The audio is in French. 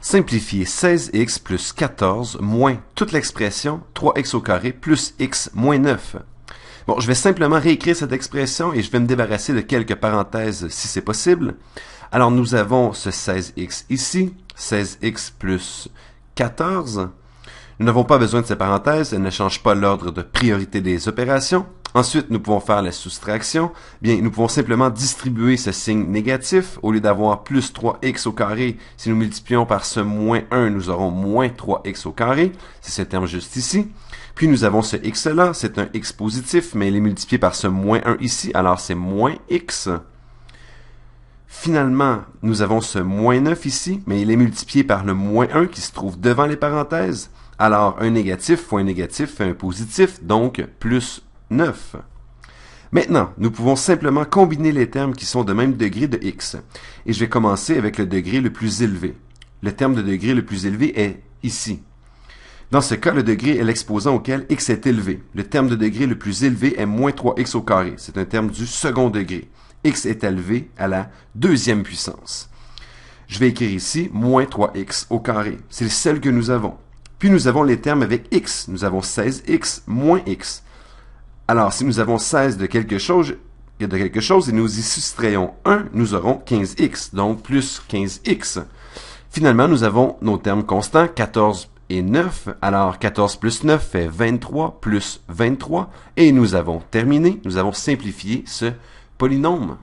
Simplifier 16x plus 14 moins toute l'expression 3x au carré plus x moins 9. Bon, je vais simplement réécrire cette expression et je vais me débarrasser de quelques parenthèses si c'est possible. Alors, nous avons ce 16x ici, 16x plus 14. Nous n'avons pas besoin de ces parenthèses, elles ne changent pas l'ordre de priorité des opérations. Ensuite, nous pouvons faire la soustraction. Bien, nous pouvons simplement distribuer ce signe négatif. Au lieu d'avoir plus 3x au carré, si nous multiplions par ce moins 1, nous aurons moins 3x au carré. C'est ce terme juste ici. Puis nous avons ce x-là, c'est un x positif, mais il est multiplié par ce moins 1 ici, alors c'est moins x. Finalement, nous avons ce moins 9 ici, mais il est multiplié par le moins 1 qui se trouve devant les parenthèses. Alors, un négatif fois un négatif fait un positif, donc plus 9. Maintenant, nous pouvons simplement combiner les termes qui sont de même degré de x. Et je vais commencer avec le degré le plus élevé. Le terme de degré le plus élevé est ici. Dans ce cas, le degré est l'exposant auquel x est élevé. Le terme de degré le plus élevé est moins 3x au carré. C'est un terme du second degré. X est élevé à la deuxième puissance. Je vais écrire ici moins 3x au carré. C'est le seul que nous avons. Puis nous avons les termes avec x. Nous avons 16x moins x. Alors, si nous avons 16 de quelque chose et nous y soustrayons 1, nous aurons 15x, donc plus 15x. Finalement, nous avons nos termes constants, 14 et 9. Alors, 14 plus 9 fait 23 plus 23. Et nous avons terminé, nous avons simplifié ce polynôme.